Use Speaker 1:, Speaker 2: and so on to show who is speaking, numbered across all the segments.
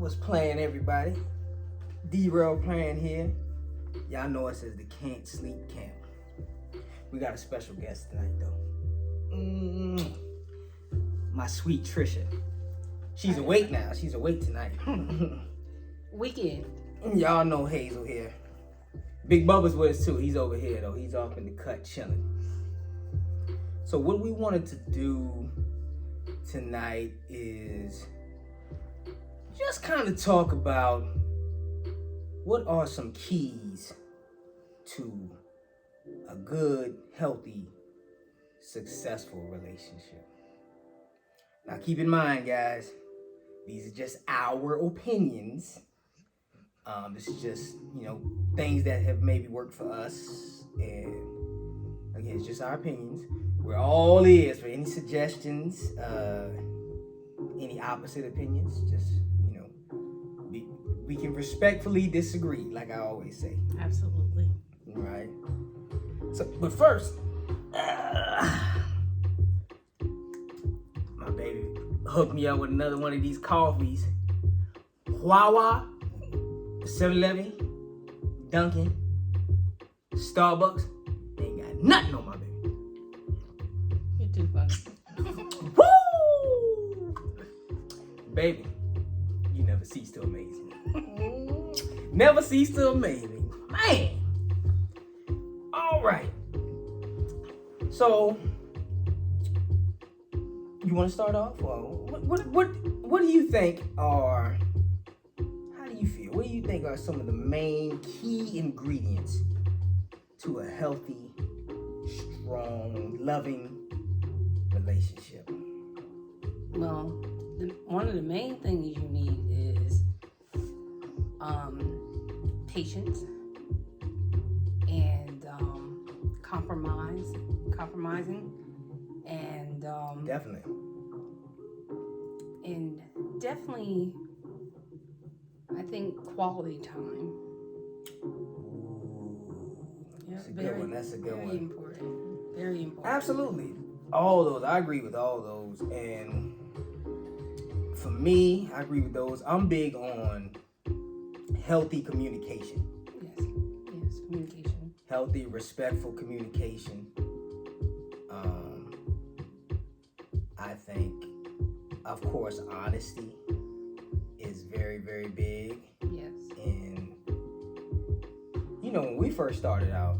Speaker 1: What's playing, everybody? D'Rell Prayn here. Y'all know us as the Can't Sleep Camp. We got a special guest tonight, though. My sweet Trish'A. She's awake now. She's awake tonight.
Speaker 2: Weekend.
Speaker 1: Y'all know Hazel here. Big Bubba's with us too. He's over here though. He's off in the cut chilling. So what we wanted to do tonight is just kind of talk about what are some keys to a good, healthy, successful relationship. Now keep in mind, guys, these are just our opinions. This is just, things that have maybe worked for us. And again, it's just our opinions. We're all ears for any suggestions, any opposite opinions. Just, we can respectfully disagree, like I always say.
Speaker 2: Absolutely.
Speaker 1: Right. So, but first, my baby hooked me up with another one of these coffees. Wawa, 7-Eleven, Dunkin', Starbucks. They ain't got nothing on my baby.
Speaker 2: You're too funny.
Speaker 1: Woo! Baby, you never cease to amaze me. Never cease to amaze me. Man. All right. So, you want to start off? Well, what do you think are, how do you feel? What do you think are some of the main key ingredients to a healthy, strong, loving relationship?
Speaker 2: Well, one of the main things you need is patience and compromising, and definitely, I think quality time.
Speaker 1: That's a good one. That's a good one.
Speaker 2: Very important. Very important.
Speaker 1: Absolutely. All those. I agree with all those. And for me, I agree with those. I'm big on healthy communication.
Speaker 2: Yes, communication.
Speaker 1: Healthy, respectful communication. I think, of course, honesty is very, very big.
Speaker 2: Yes.
Speaker 1: And, when we first started out,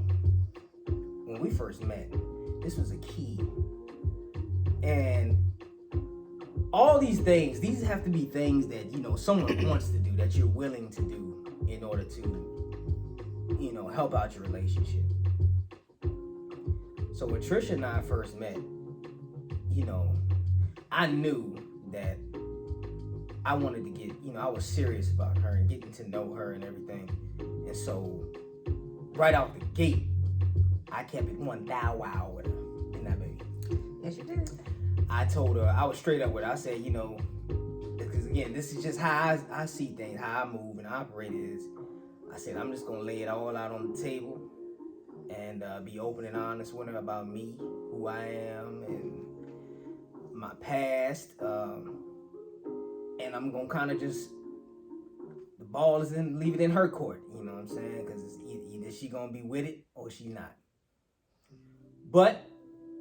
Speaker 1: when we first met, this was a key. And all these things, these have to be things that, someone wants to do, that you're willing to do in order to, help out your relationship. So when Trish'A and I first met, I knew that I wanted to get, I was serious about her and getting to know her and everything. And so right out the gate, I kept it one thou wow with her. Didn't I, baby?
Speaker 2: Yes, you did.
Speaker 1: I told her, I was straight up with her. I said, because again, this is just how I see things, how I move and operate is. I said, I'm just going to lay it all out on the table and be open and honest with her about me, who I am, and my past. And I'm going to kind of just, the ball is in, leave it in her court, you know what I'm saying? Because either she going to be with it or she not. But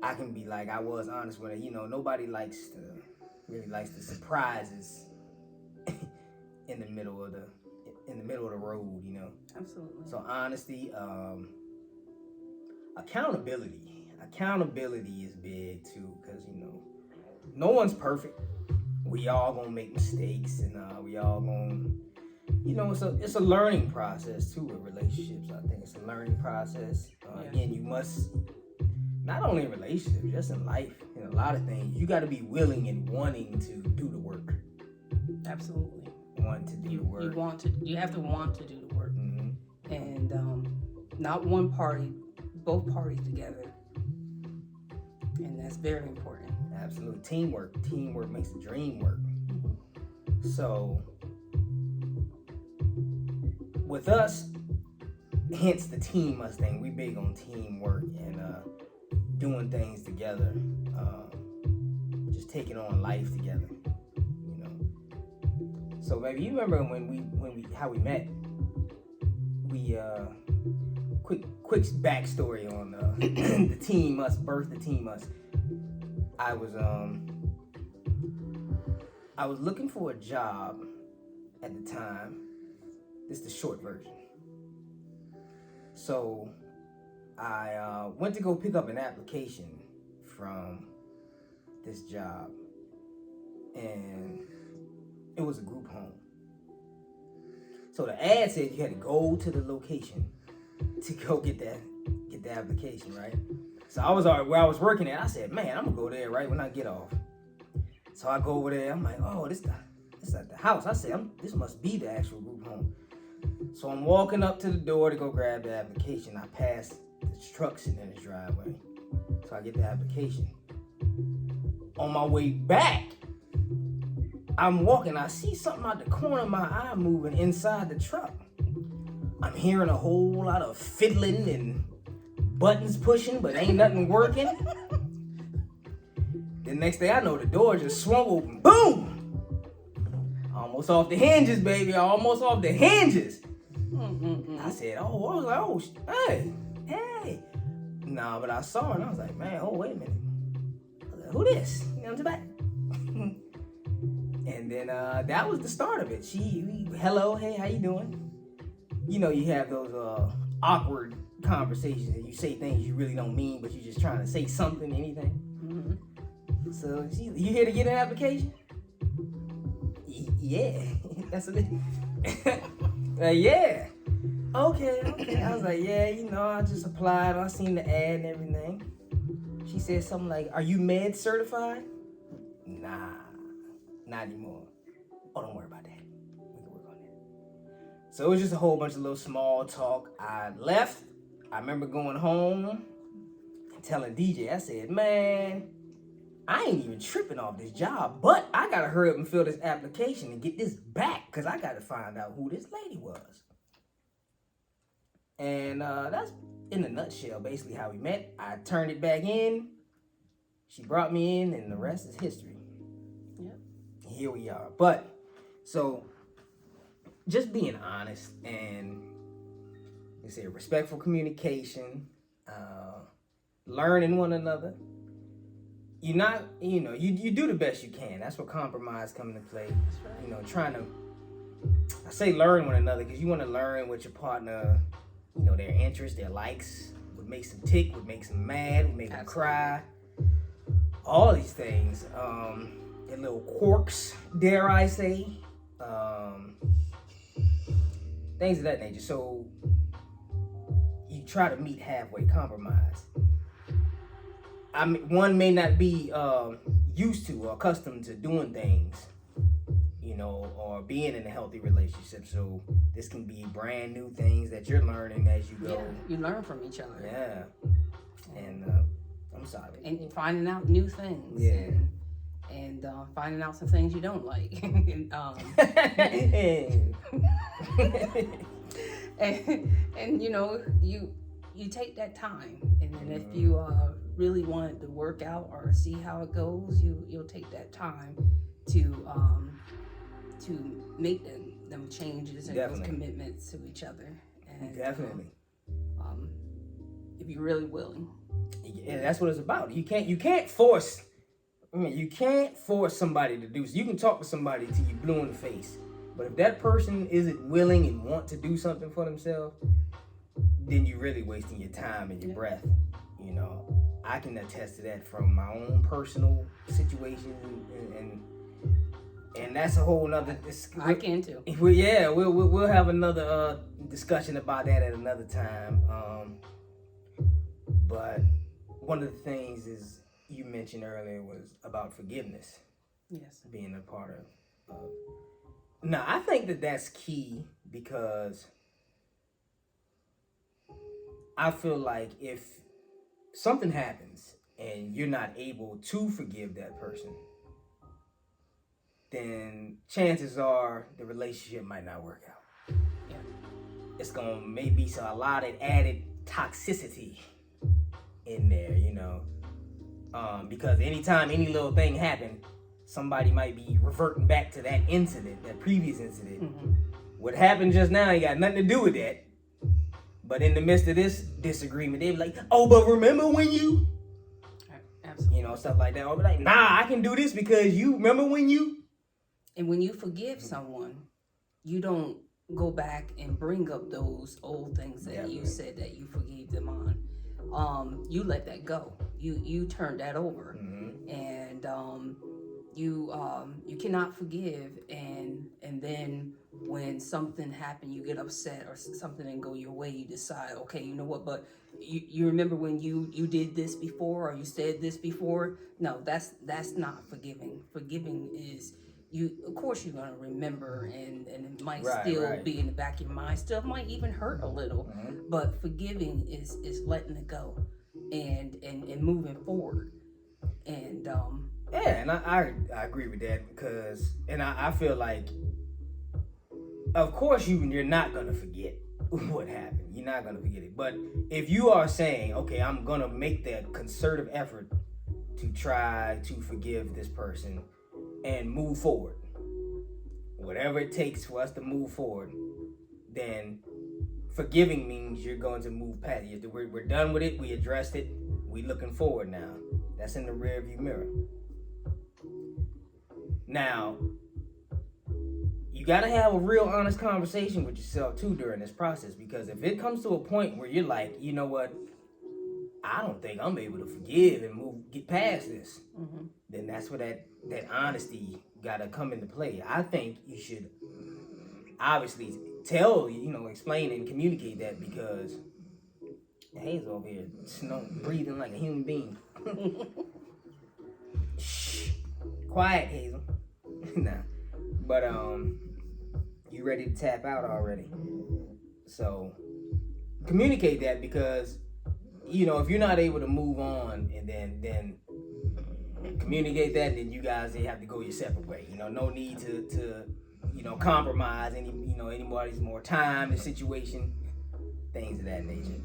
Speaker 1: I can be like, I was honest with her. Nobody really likes the surprises in the middle of the road,
Speaker 2: Absolutely.
Speaker 1: So honesty, accountability is big too, because no one's perfect. We all gonna make mistakes, and we all gonna, it's a learning process too with relationships. I think it's a learning process. Again, you must, not only in relationships, just in life, in a lot of things, you got to be willing and wanting to do the work.
Speaker 2: Absolutely.
Speaker 1: Want to do the work.
Speaker 2: You have to want to do the work.
Speaker 1: Mm-hmm.
Speaker 2: And not one party, both parties together. And that's very important.
Speaker 1: Absolutely. Teamwork makes the dream work. So with us, hence the team us thing, we big on teamwork and doing things together, just taking on life together, So maybe you remember when we how we met. We quick backstory on the Team Us birth, the Team Us. I was looking for a job at the time. This is the short version. So I went to go pick up an application from this job, and it was a group home. So the ad said you had to go to the location to go get the application, right? So I was already where I was working at. I said, man, I'm gonna go there right when I get off. So I go over there. I'm like, oh, this at the house. I said, this must be the actual group home. So I'm walking up to the door to go grab the application. I pass the truck sitting in the driveway. So I get the application. On my way back, I'm walking. I see something out the corner of my eye moving inside the truck. I'm hearing a whole lot of fiddling and buttons pushing, but ain't nothing working. The next thing I know, the door just swung open. Boom! Almost off the hinges, baby. Almost off the hinges. I said, I was like, hey. Nah, but I saw her and I was like, man, wait a minute. I was like, who this? You know, to back. And then that was the start of it. Hello, hey, how you doing? You know, you have those awkward conversations and you say things you really don't mean, but you're just trying to say something, anything. Mm-hmm. So, you here to get an application? Yeah, that's what it yeah. Okay. I was like, yeah, you know, I just applied. I seen the ad and everything. She said something like, are you med certified? Nah, not anymore. Oh, don't worry about that. We can work on that. So it was just a whole bunch of little small talk. I left. I remember going home and telling DJ, I said, man, I ain't even tripping off this job, but I gotta hurry up and fill this application and get this back because I gotta find out who this lady was. And that's in a nutshell basically how we met. I turned it back in. She brought me in, and the rest is history. Yep. Here we are. But so just being honest and respectful communication, learning one another. You do the best you can. That's what compromise come into play. That's right. Trying to, I say learn one another because you want to learn what your partner, their interests, their likes, what makes them tick, what makes them mad, what makes them cry. All these things, their little quirks, dare I say, things of that nature. So you try to meet halfway, compromise. I mean, one may not be used to or accustomed to doing things, or being in a healthy relationship. So this can be brand new things that you're learning as you go.
Speaker 2: Yeah, you learn from each other.
Speaker 1: Yeah. And I'm sorry.
Speaker 2: And finding out new things.
Speaker 1: Yeah.
Speaker 2: And finding out some things you don't like. and you take that time, and then if you really wanted to work out or see how it goes, you'll take that time to make them changes and those commitments to each other. And,
Speaker 1: definitely.
Speaker 2: If you're really willing.
Speaker 1: Yeah, that's what it's about. You can't force. You can't force somebody to do so. You can talk to somebody till you blue in the face, but if that person isn't willing and want to do something for themselves, then you're really wasting your time and your breath. I can attest to that from my own personal situation, and that's a whole nother.
Speaker 2: I can too.
Speaker 1: We'll have another discussion about that at another time. But one of the things is you mentioned earlier was about forgiveness.
Speaker 2: Yes,
Speaker 1: being a part of. Now I think that's key because I feel like if something happens and you're not able to forgive that person, then chances are the relationship might not work out.
Speaker 2: Yeah.
Speaker 1: It's gonna maybe a lot of added toxicity in there, because anytime any little thing happens, somebody might be reverting back to that incident, that previous incident. What happened just now ain't got nothing to do with that. But in the midst of this disagreement, they be like, oh, but remember when you...
Speaker 2: Absolutely.
Speaker 1: You know, stuff like that. Or be like, nah, I can do this because you remember when you...
Speaker 2: And when you forgive someone, you don't go back and bring up those old things that you said that you forgave them on. You let that go. You turn that over. And you cannot forgive and then when something happened, you get upset or something didn't go your way, you decide, okay, you know what, but you remember when you did this before or you said this before. No, that's not forgiving. Forgiving is, of course you're going to remember and it might still be in the back of your mind, still might even hurt a little, but forgiving is letting it go and moving forward. And
Speaker 1: and I agree with that because, and I feel like, of course you're not going to forget what happened. You're not going to forget it. But if you are saying, okay, I'm going to make that concerted effort to try to forgive this person and move forward, whatever it takes for us to move forward, then forgiving means you're going to move past it. We're done with it. We addressed it. We looking forward now. That's in the rearview mirror. Now, you got to have a real honest conversation with yourself too during this process, because if it comes to a point where you're like, you know what, I don't think I'm able to forgive and get past this, then that's where that honesty got to come into play. I think you should obviously explain and communicate that, because Hazel over here breathing like a human being. Shh. Quiet, Hazel. Nah. But you ready to tap out already. So communicate that, because if you're not able to move on and then communicate that, then you guys have to go your separate way. No need to compromise anybody's more time, the situation, things of that nature.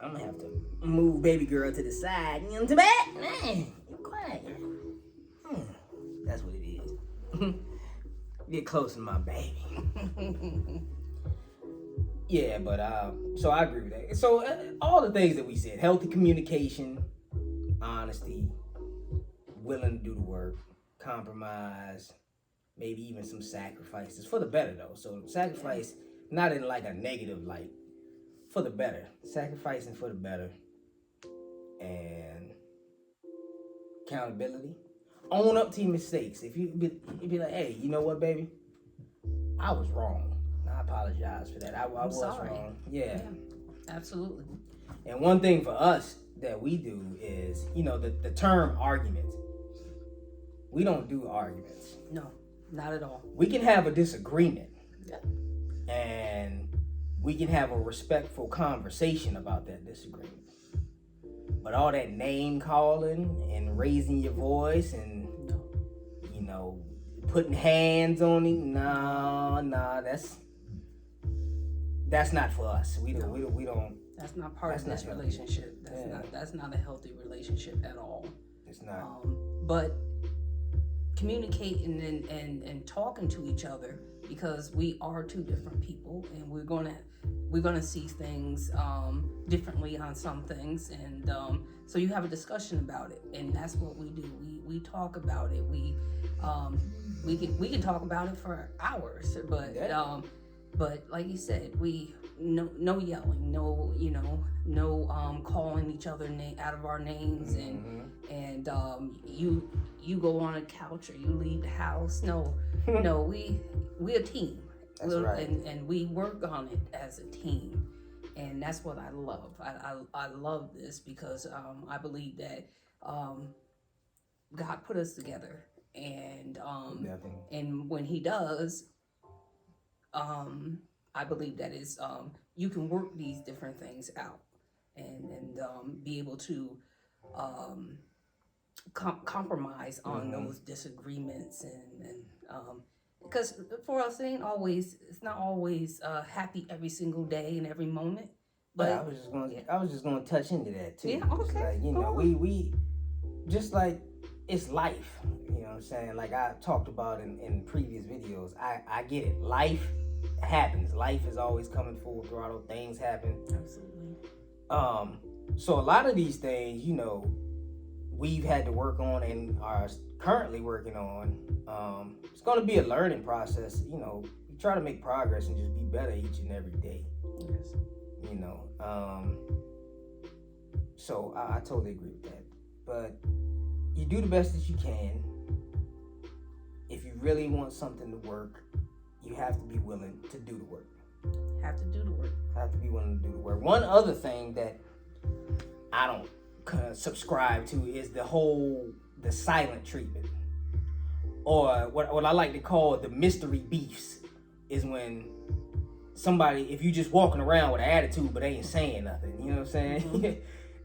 Speaker 1: I'm gonna have to move baby girl to the side. To back. Man, quiet. That's what it is. Get close to my baby. Yeah, but so I agree with that. So all the things that we said: healthy communication, honesty, willing to do the work, compromise, maybe even some sacrifices for the better though. So sacrifice, not in like a negative light, for the better. Sacrificing for the better. And accountability. Own up to your mistakes. If you be like, hey, you know what, baby? I was wrong. I apologize for that. I was
Speaker 2: sorry.
Speaker 1: wrong. Yeah.
Speaker 2: Absolutely.
Speaker 1: And one thing for us that we do is, the term argument. We don't do arguments.
Speaker 2: No, not at all.
Speaker 1: We can have a disagreement.
Speaker 2: Yeah.
Speaker 1: And we can have a respectful conversation about that disagreement. But all that name calling and raising your voice and, putting hands on it, nah, that's not for us. We don't.
Speaker 2: That's not part of this relationship. That's not a healthy relationship at all.
Speaker 1: It's not.
Speaker 2: But communicating and talking to each other, because we are two different people, and we're gonna see things differently on some things, and so you have a discussion about it, and that's what we do. We talk about it. We can talk about it for hours, but like you said, no yelling, no calling each other out of our names, and you go on a couch or you leave the house. No, we a team.
Speaker 1: That's right.
Speaker 2: And we work on it as a team, and that's what I love. I love this because I believe that God put us together, and when He does, I believe that is you can work these different things out and be able to compromise on those disagreements and because for us it's not always happy every single day and every moment. But
Speaker 1: I was just gonna touch into that too.
Speaker 2: Yeah, okay.
Speaker 1: Like, we just like it's life. I'm saying? Like I talked about in previous videos, I get it. Life happens. Life is always coming full throttle. Things happen.
Speaker 2: Absolutely.
Speaker 1: So a lot of these things, you know, we've had to work on and are currently working on. It's going to be a learning process. You know, you try to make progress and just be better each and every day.
Speaker 2: Yes.
Speaker 1: You know, so I totally agree with that. But you do the best that you can. If you really want something to work, you have to be willing to do the work.
Speaker 2: Have to do the work.
Speaker 1: Have to be willing to do the work. One other thing that I don't subscribe to is the silent treatment, or what I like to call the mystery beefs. Is when somebody, if you just walking around with an attitude but they ain't saying nothing, you know what I'm saying? Mm-hmm.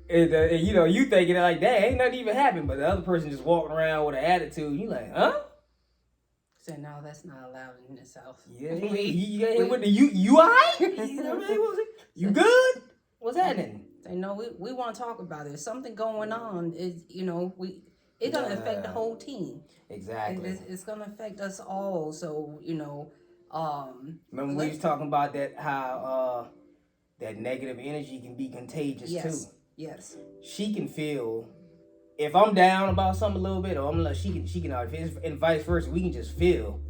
Speaker 1: and you know, you thinking like, that ain't nothing even happened, but the other person just walking around with an attitude, you like, huh?
Speaker 2: So no, that's not allowed in this house.
Speaker 1: Yeah, you alright? You know what I mean? You good? What's happening?
Speaker 2: Say no, we want to talk about it. If something going on, is it's gonna affect the whole team.
Speaker 1: Exactly.
Speaker 2: It's gonna affect us all. So
Speaker 1: remember we was talking about that, how that negative energy can be contagious too.
Speaker 2: Yes.
Speaker 1: She can feel if I'm down about something a little bit, or I'm like, she can and vice versa. We can just feel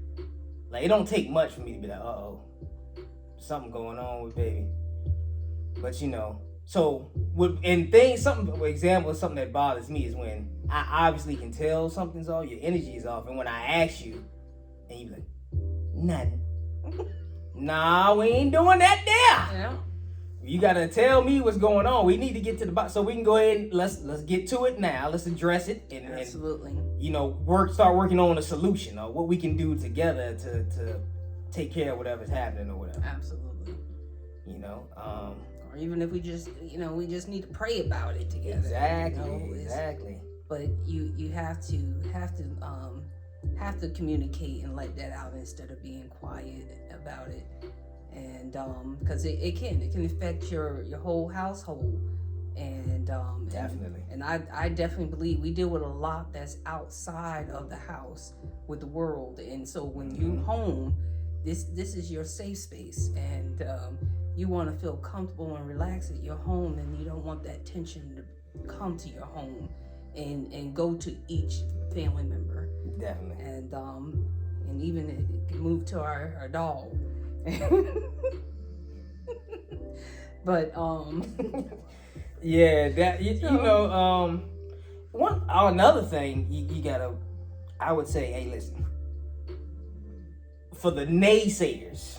Speaker 1: like it don't take much for me to be like, something going on with baby. But you know, so for example, something that bothers me is when I obviously can tell something's off, your energy is off, and when I ask you, and you be like, nothing. Nah, we ain't doing that there.
Speaker 2: Yeah.
Speaker 1: You gotta tell me what's going on. We need to get to the bottom, so we can go ahead and let's get to it now. Let's address it and
Speaker 2: absolutely.
Speaker 1: You know, start working on a solution or what we can do together to take care of whatever's happening or whatever.
Speaker 2: Absolutely.
Speaker 1: You know,
Speaker 2: or even if we just need to pray about it together.
Speaker 1: Exactly. Exactly.
Speaker 2: But you have to communicate and let that out instead of being quiet about it. And because it can affect your whole household, and
Speaker 1: definitely.
Speaker 2: And I definitely believe we deal with a lot that's outside of the house with the world, and so when you home, this is your safe space, and you want to feel comfortable and relaxed at your home, and you don't want that tension to come to your home and go to each family member.
Speaker 1: Definitely.
Speaker 2: And even it can move to our dog. But
Speaker 1: yeah, that you know, another thing you gotta, I would say, hey, listen, for the naysayers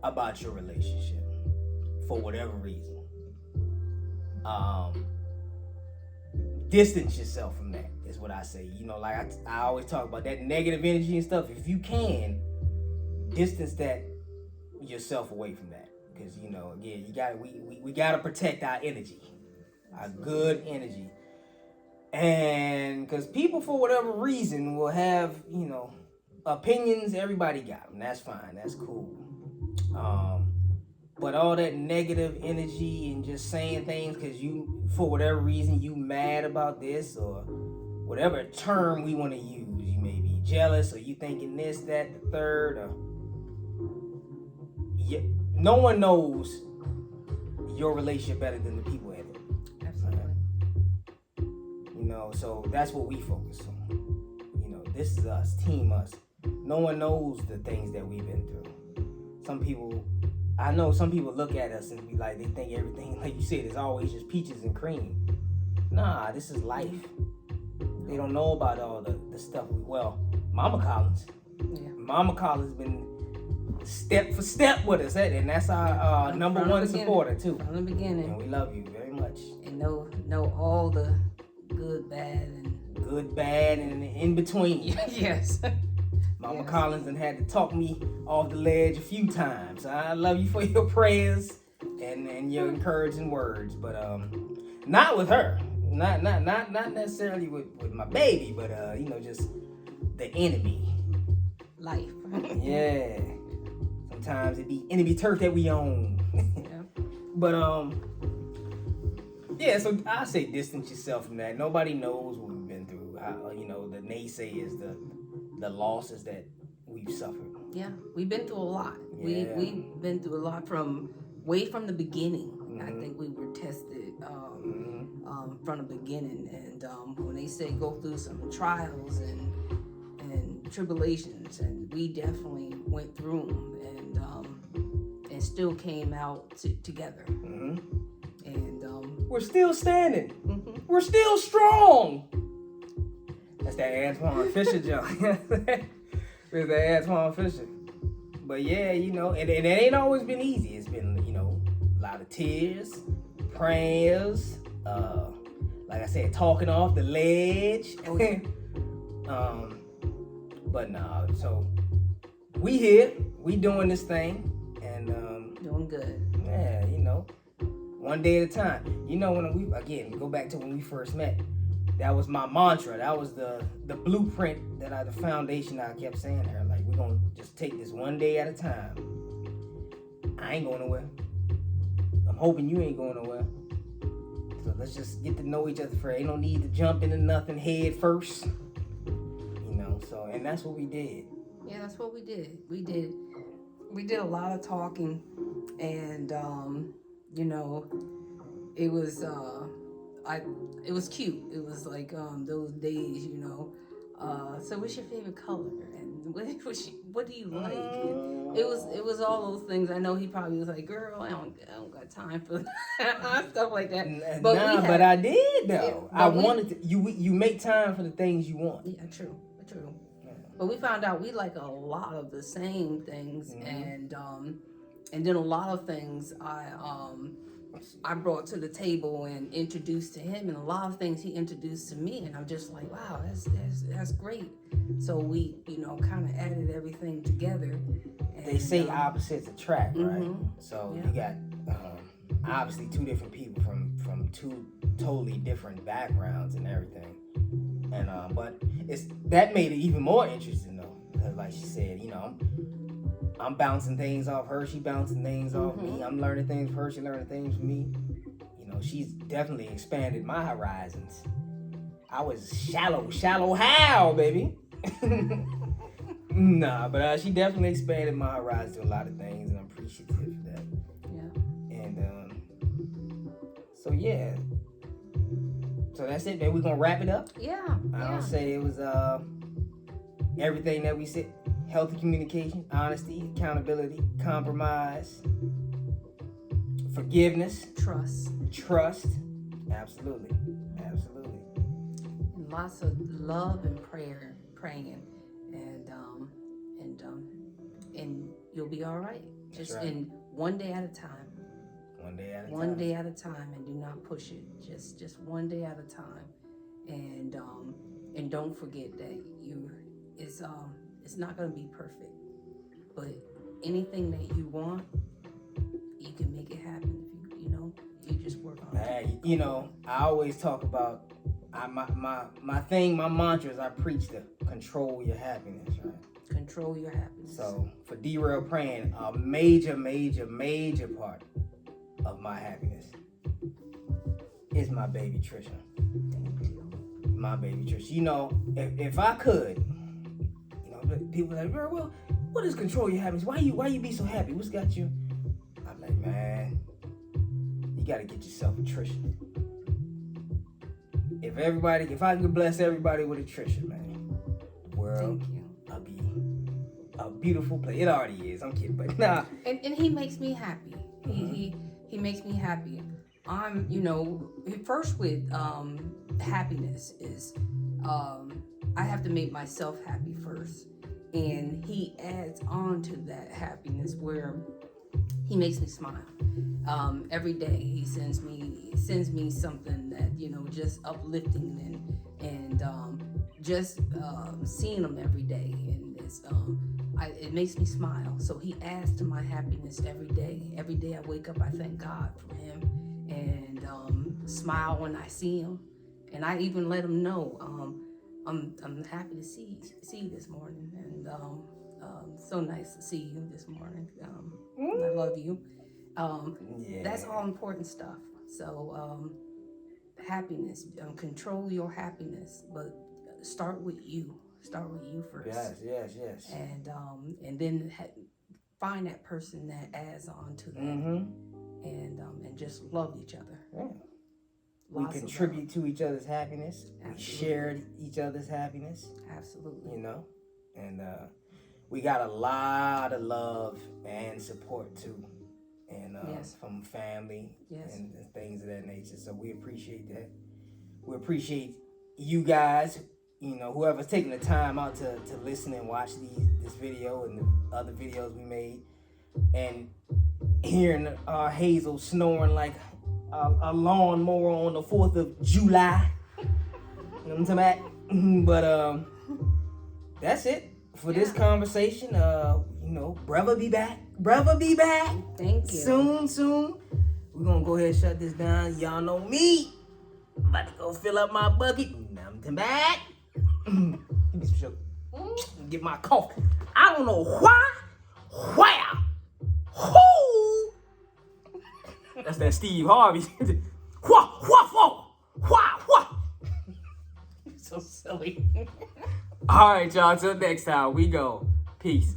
Speaker 1: about your relationship, for whatever reason, distance yourself from that is what I say. You know, like I always talk about that negative energy and stuff. If you can, distance yourself away from that, because you know, again, we gotta protect our energy, our good energy, and because people for whatever reason will have, you know, opinions. Everybody got them. That's fine. That's cool. But all that negative energy and just saying things because you, for whatever reason, you mad about this or whatever term we want to use, you may be jealous or you thinking this, that, the third, or no one knows your relationship better than the people in it.
Speaker 2: Absolutely.
Speaker 1: You know, so that's what we focus on. You know, this is us, team us. No one knows the things that we've been through. I know some people look at us and be like, they think everything, like you said, is always just peaches and cream. Nah, this is life. They don't know about all the stuff. Well, Mama Collins. Yeah. Mama Collins been step for step with us, and that's our number one supporter too.
Speaker 2: From the beginning.
Speaker 1: And we love you very much.
Speaker 2: And know all the good, bad, and
Speaker 1: in between.
Speaker 2: Yes.
Speaker 1: Mama Collins and had to talk me off the ledge a few times. I love you for your prayers and your encouraging words, but not with her. Not necessarily with my baby, but you know, just the enemy.
Speaker 2: Life.
Speaker 1: Yeah. Sometimes it be enemy turf that we own.
Speaker 2: Yeah.
Speaker 1: But yeah, so I say distance yourself from that. Nobody knows what we've been through, the naysayers, the losses that we've suffered.
Speaker 2: Yeah, we've been through a lot.
Speaker 1: Yeah.
Speaker 2: We've been through a lot from the beginning. I
Speaker 1: Mhm.
Speaker 2: think we were tested
Speaker 1: Mhm.
Speaker 2: from the beginning, and when they say go through some trials and tribulations, and we definitely went through them, and still came out together.
Speaker 1: Mhm.
Speaker 2: And
Speaker 1: We're still standing.
Speaker 2: mhm.
Speaker 1: We're still strong. That's that Antoine Fisher joke. It's that Antoine Fisher. But yeah, and it ain't always been easy. It's been, a lot of tears, prayers, like I said, talking off the ledge.
Speaker 2: Oh, yeah.
Speaker 1: But nah, so we here, we doing this thing, and
Speaker 2: Doing good.
Speaker 1: yeah, one day at a time. When we go back to when we first met, that was my mantra. That was the blueprint the foundation I kept saying to her. Like, we're gonna just take this one day at a time. I ain't going nowhere. I'm hoping you ain't going nowhere. So let's just get to know each other first. Ain't no need to jump into nothing head first. So, and that's what we did.
Speaker 2: Yeah, that's what we did. We did a lot of talking, and it was it was cute. It was like those days, so what's your favorite color, and what do you like? And it was all those things. I know he probably was like, girl, I don't got time for stuff like that.
Speaker 1: But I did though.
Speaker 2: I
Speaker 1: wanted to. You make time for the things you want.
Speaker 2: Yeah, true. But we found out we like a lot of the same things,
Speaker 1: Mm-hmm.
Speaker 2: and then a lot of things I brought to the table and introduced to him, and a lot of things he introduced to me, and I'm just like, wow, that's great. So we, kind of added everything together. And,
Speaker 1: they say opposites attract, right?
Speaker 2: Mm-hmm.
Speaker 1: So you got obviously two different people from two totally different backgrounds and everything. And but that made it even more interesting though, because like she said, I'm bouncing things off her, she bouncing things off me. I'm learning things from her, she learning things from me. She's definitely expanded my horizons. I was shallow how, baby. Nah, but she definitely expanded my horizons to a lot of things, and I'm appreciative for that.
Speaker 2: Yeah.
Speaker 1: And so yeah. So that's it, man. We're gonna wrap it up.
Speaker 2: Yeah.
Speaker 1: I'll say it was everything that we said: healthy communication, honesty, accountability, compromise, forgiveness, trust. Absolutely.
Speaker 2: And lots of love and praying, and you'll be all right. Just
Speaker 1: right.
Speaker 2: in one day at a time.
Speaker 1: One
Speaker 2: day at a time, and do not push it. Just one day at a time, and don't forget that it's not gonna be perfect, but anything that you want, you can make it happen if you just work on it.
Speaker 1: I always talk about my thing, my mantra is I preach to control your happiness, right?
Speaker 2: Control your happiness.
Speaker 1: So for D'Rell Prayn, a major part of my happiness is my baby Trish'A.
Speaker 2: Thank you.
Speaker 1: My baby Trish'A. If I could, people are like, well, what is control your happiness? Why you be so happy? What's got you? I'm like, man, you gotta get yourself a Trish'A. If I could bless everybody with a Trish'A, man, the world will be a beautiful place. It already is. I'm kidding, but nah.
Speaker 2: And he makes me happy. He makes me happy. I'm, first with happiness is I have to make myself happy first, and he adds on to that happiness where he makes me smile. Every day he sends me something that just uplifting and just seeing him every day, and it makes me smile. So he adds to my happiness every day. Every day I wake up, I thank God for him, and smile when I see him, and I even let him know I'm happy to see you this morning, and so nice to see you this morning. I love you. That's all important stuff. So happiness, control your happiness, but start with you. Start with you first.
Speaker 1: Yes.
Speaker 2: And then find that person that adds on to that, and just love each other.
Speaker 1: Yeah. We contribute to each other's happiness. Absolutely. We shared each other's happiness.
Speaker 2: Absolutely.
Speaker 1: You know, and we got a lot of love and support too, and from family and things of that nature. So we appreciate that. We appreciate you guys. You know, whoever's taking the time out to listen and watch this video and the other videos we made, and hearing Hazel snoring like a lawnmower on the 4th of July. You know what I'm talking about? But that's it for this conversation. You know, brother be back.
Speaker 2: Thank you.
Speaker 1: Soon. We're gonna go ahead and shut this down. Y'all know me. I'm about to go fill up my bucket. Now I'm coming back. Give me some sugar. Get my coffee. I don't know why, where, who. That's that Steve Harvey. Wah.
Speaker 2: So silly.
Speaker 1: All right, y'all. Till next time, we go. Peace.